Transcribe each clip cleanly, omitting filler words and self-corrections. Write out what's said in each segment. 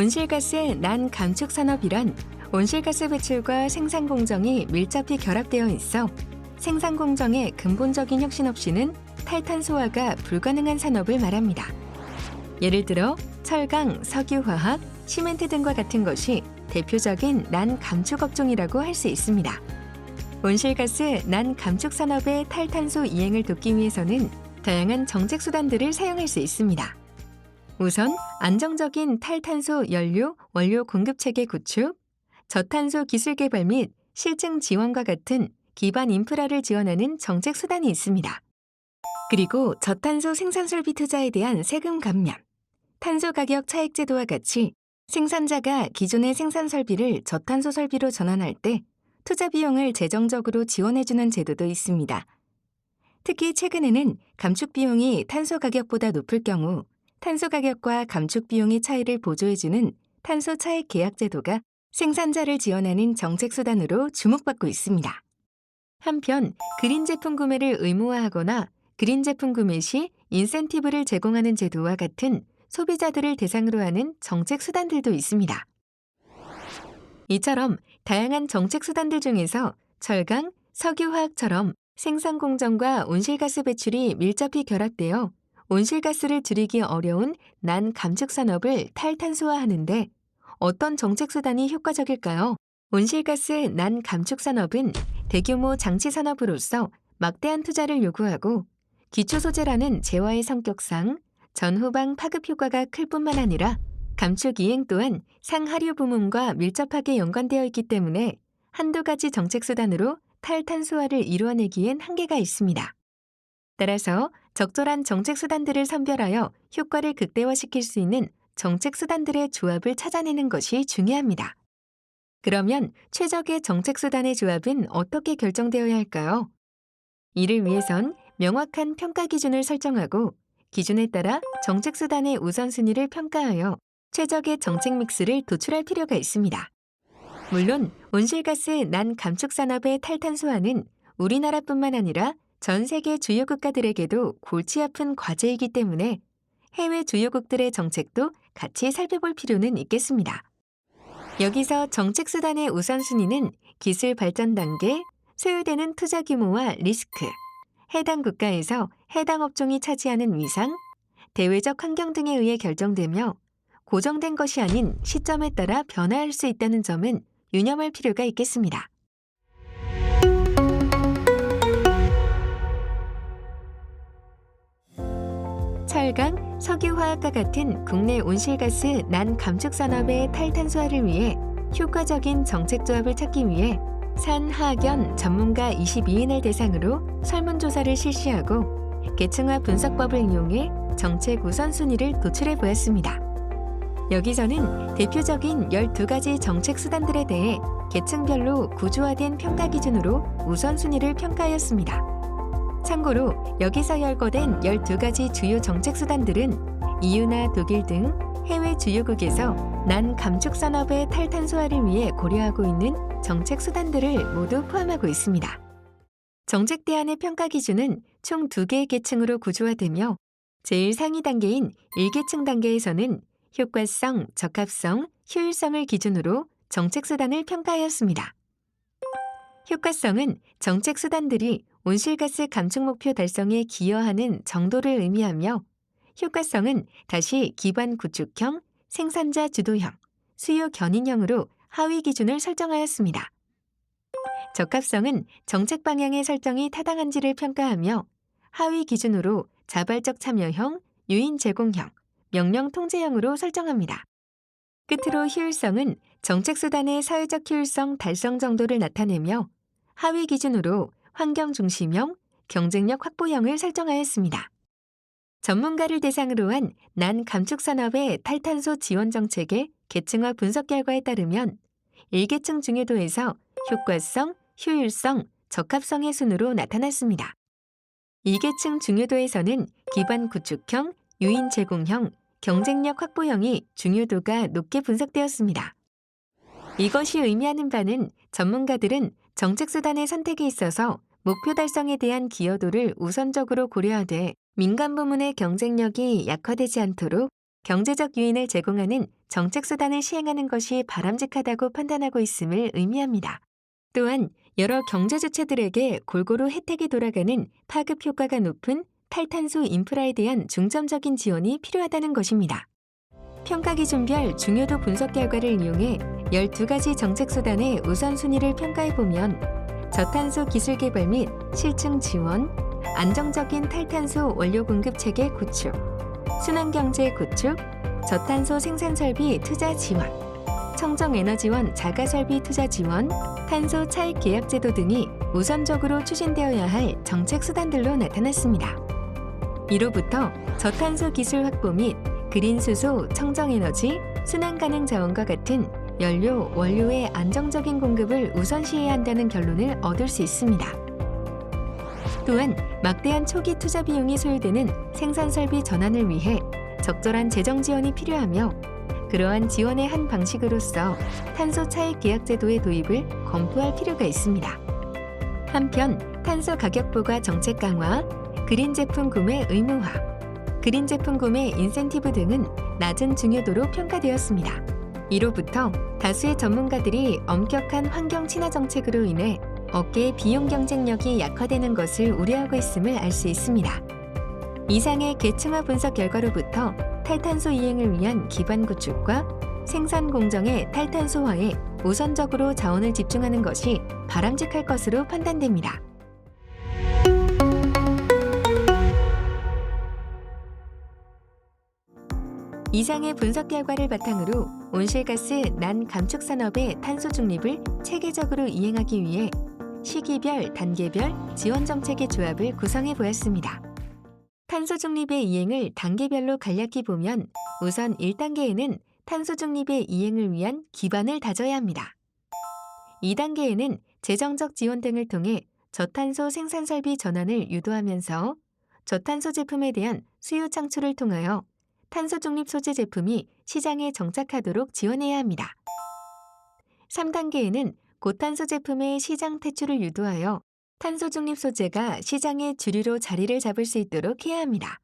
온실가스 난감축 산업이란 온실가스 배출과 생산 공정이 밀접히 결합되어 있어 생산 공정의 근본적인 혁신 없이는 탈탄소화가 불가능한 산업을 말합니다. 예를 들어 철강, 석유화학, 시멘트 등과 같은 것이 대표적인 난감축 업종이라고 할 수 있습니다. 온실가스 난감축 산업의 탈탄소 이행을 돕기 위해서는 다양한 정책 수단들을 사용할 수 있습니다. 우선 안정적인 탈탄소 연료, 원료 공급 체계 구축, 저탄소 기술 개발 및 실증 지원과 같은 기반 인프라를 지원하는 정책 수단이 있습니다. 그리고 저탄소 생산 설비 투자에 대한 세금 감면, 탄소 가격 차익 제도와 같이 생산자가 기존의 생산 설비를 저탄소 설비로 전환할 때 투자 비용을 재정적으로 지원해주는 제도도 있습니다. 특히 최근에는 감축 비용이 탄소 가격보다 높을 경우 탄소 가격과 감축 비용의 차이를 보조해주는 탄소 차익 계약 제도가 생산자를 지원하는 정책 수단으로 주목받고 있습니다. 한편 그린 제품 구매를 의무화하거나 그린 제품 구매 시 인센티브를 제공하는 제도와 같은 소비자들을 대상으로 하는 정책 수단들도 있습니다. 이처럼 다양한 정책 수단들 중에서 철강, 석유화학처럼 생산 공정과 온실가스 배출이 밀접히 결합되어 온실가스를 줄이기 어려운 난감축 산업을 탈탄소화하는데 어떤 정책 수단이 효과적일까요? 온실가스 난감축 산업은 대규모 장치 산업으로서 막대한 투자를 요구하고 기초 소재라는 재화의 성격상 전후방 파급 효과가 클 뿐만 아니라 감축 이행 또한 상하류 부문과 밀접하게 연관되어 있기 때문에 한두 가지 정책 수단으로 탈탄소화를 이루어내기엔 한계가 있습니다. 따라서 적절한 정책 수단들을 선별하여 효과를 극대화시킬 수 있는 정책 수단들의 조합을 찾아내는 것이 중요합니다. 그러면 최적의 정책 수단의 조합은 어떻게 결정되어야 할까요? 이를 위해선 명확한 평가 기준을 설정하고 기준에 따라 정책 수단의 우선순위를 평가하여 최적의 정책 믹스를 도출할 필요가 있습니다. 물론 온실가스 난감축 산업의 탈탄소화는 우리나라뿐만 아니라 전 세계 주요 국가들에게도 골치 아픈 과제이기 때문에 해외 주요국들의 정책도 같이 살펴볼 필요는 있겠습니다. 여기서 정책 수단의 우선순위는 기술 발전 단계, 소요되는 투자 규모와 리스크, 해당 국가에서 해당 업종이 차지하는 위상, 대외적 환경 등에 의해 결정되며 고정된 것이 아닌 시점에 따라 변화할 수 있다는 점은 유념할 필요가 있겠습니다. 철강, 석유화학과 같은 국내 온실가스 난감축 산업의 탈탄소화를 위해 효과적인 정책 조합을 찾기 위해 산하견 전문가 22인을 대상으로 설문조사를 실시하고 계층화 분석법을 이용해 정책 우선순위를 도출해 보았습니다. 여기서는 대표적인 12가지 정책 수단들에 대해 계층별로 구조화된 평가 기준으로 우선순위를 평가하였습니다. 참고로 여기서 열거된 12가지 주요 정책 수단들은 EU나 독일 등 해외 주요국에서 난감축 산업의 탈탄소화를 위해 고려하고 있는 정책 수단들을 모두 포함하고 있습니다. 정책 대안의 평가 기준은 총 2개의 계층으로 구조화되며 제일 상위 단계인 1계층 단계에서는 효과성, 적합성, 효율성을 기준으로 정책 수단을 평가하였습니다. 효과성은 정책 수단들이 온실가스 감축 목표 달성에 기여하는 정도를 의미하며 효과성은 다시 기반 구축형, 생산자 주도형, 수요 견인형으로 하위 기준을 설정하였습니다. 적합성은 정책 방향의 설정이 타당한지를 평가하며 하위 기준으로 자발적 참여형, 유인 제공형, 명령 통제형으로 설정합니다. 끝으로 효율성은 정책 수단의 사회적 효율성 달성 정도를 나타내며 하위 기준으로 환경 중심형, 경쟁력 확보형을 설정하였습니다. 전문가를 대상으로 한 난감축 산업의 탈탄소 지원 정책의 계층화 분석 결과에 따르면 1계층 중요도에서 효과성, 효율성, 적합성의 순으로 나타났습니다. 2계층 중요도에서는 기반 구축형, 유인 제공형, 경쟁력 확보형이 중요도가 높게 분석되었습니다. 이것이 의미하는 바는 전문가들은 정책 수단의 선택에 있어서 목표 달성에 대한 기여도를 우선적으로 고려하되 민간 부문의 경쟁력이 약화되지 않도록 경제적 유인을 제공하는 정책 수단을 시행하는 것이 바람직하다고 판단하고 있음을 의미합니다. 또한 여러 경제 주체들에게 골고루 혜택이 돌아가는 파급 효과가 높은 탈탄소 인프라에 대한 중점적인 지원이 필요하다는 것입니다. 평가 기준별 중요도 분석 결과를 이용해 12가지 정책 수단의 우선순위를 평가해보면 저탄소 기술 개발 및 실증 지원, 안정적인 탈탄소 원료 공급 체계 구축, 순환경제 구축, 저탄소 생산 설비 투자 지원, 청정에너지원 자가설비 투자 지원, 탄소 차익 계약 제도 등이 우선적으로 추진되어야 할 정책 수단들로 나타났습니다. 이로부터 저탄소 기술 확보 및 그린 수소, 청정에너지, 순환 가능 자원과 같은 연료, 원료의 안정적인 공급을 우선시해야 한다는 결론을 얻을 수 있습니다. 또한 막대한 초기 투자 비용이 소요되는 생산 설비 전환을 위해 적절한 재정 지원이 필요하며 그러한 지원의 한 방식으로서 탄소 차익 계약 제도의 도입을 검토할 필요가 있습니다. 한편 탄소 가격 부과 정책 강화, 그린 제품 구매 의무화, 그린 제품 구매 인센티브 등은 낮은 중요도로 평가되었습니다. 이로부터 다수의 전문가들이 엄격한 환경 친화 정책으로 인해 업계의 비용 경쟁력이 약화되는 것을 우려하고 있음을 알 수 있습니다. 이상의 계층화 분석 결과로부터 탈탄소 이행을 위한 기반 구축과 생산 공정의 탈탄소화에 우선적으로 자원을 집중하는 것이 바람직할 것으로 판단됩니다. 이상의 분석 결과를 바탕으로 온실가스 난감축 산업의 탄소 중립을 체계적으로 이행하기 위해 시기별, 단계별 지원 정책의 조합을 구성해 보았습니다. 탄소 중립의 이행을 단계별로 간략히 보면 우선 1단계에는 탄소 중립의 이행을 위한 기반을 다져야 합니다. 2단계에는 재정적 지원 등을 통해 저탄소 생산 설비 전환을 유도하면서 저탄소 제품에 대한 수요 창출을 통하여 탄소 중립 소재 제품이 시장에 정착하도록 지원해야 합니다. 3단계에는 고탄소 제품의 시장 퇴출을 유도하여 탄소 중립 소재가 시장의 주류로 자리를 잡을 수 있도록 해야 합니다.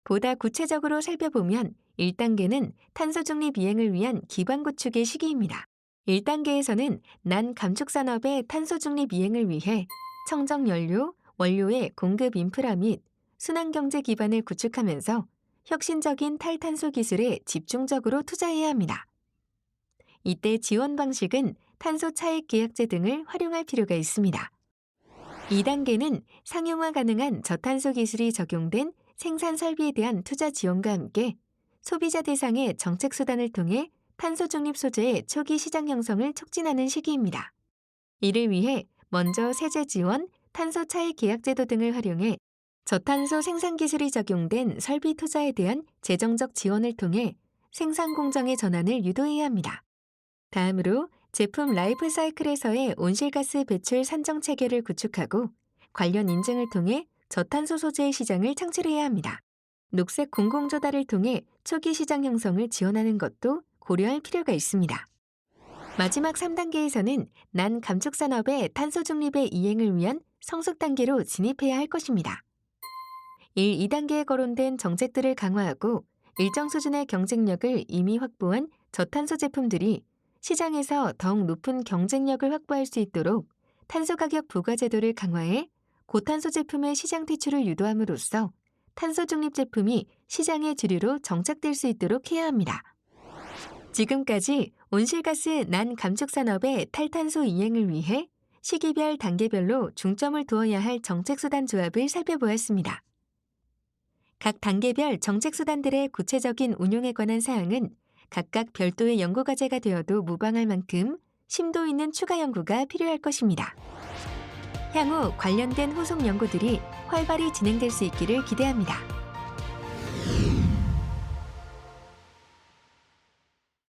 보다 구체적으로 살펴보면 1단계는 탄소 중립 이행을 위한 기반 구축의 시기입니다. 1단계에서는 난감축 산업의 탄소 중립 이행을 위해 청정 연료, 원료의 공급 인프라 및 순환 경제 기반을 구축하면서 혁신적인 탈탄소 기술에 집중적으로 투자해야 합니다. 이때 지원 방식은 탄소 차익 계약제 등을 활용할 필요가 있습니다. 2단계는 상용화 가능한 저탄소 기술이 적용된 생산 설비에 대한 투자 지원과 함께 소비자 대상의 정책 수단을 통해 탄소 중립 소재의 초기 시장 형성을 촉진하는 시기입니다. 이를 위해 먼저 세제 지원, 탄소 차익 계약 제도 등을 활용해 저탄소 생산 기술이 적용된 설비 투자에 대한 재정적 지원을 통해 생산 공정의 전환을 유도해야 합니다. 다음으로 제품 라이프 사이클에서의 온실가스 배출 산정 체계를 구축하고 관련 인증을 통해 저탄소 소재의 시장을 창출해야 합니다. 녹색 공공조달을 통해 초기 시장 형성을 지원하는 것도 고려할 필요가 있습니다. 마지막 3단계에서는 난감축 산업의 탄소 중립의 이행을 위한 성숙 단계로 진입해야 할 것입니다. 1, 2단계에 거론된 정책들을 강화하고 일정 수준의 경쟁력을 이미 확보한 저탄소 제품들이 시장에서 더욱 높은 경쟁력을 확보할 수 있도록 탄소 가격 부과 제도를 강화해 고탄소 제품의 시장 퇴출을 유도함으로써 탄소 중립 제품이 시장의 주류로 정착될 수 있도록 해야 합니다. 지금까지 온실가스 난감축 산업의 탈탄소 이행을 위해 시기별, 단계별로 중점을 두어야 할 정책수단 조합을 살펴보았습니다. 각 단계별 정책수단들의 구체적인 운용에 관한 사항은 각각 별도의 연구과제가 되어도 무방할 만큼 심도 있는 추가 연구가 필요할 것입니다. 향후 관련된 후속 연구들이 활발히 진행될 수 있기를 기대합니다.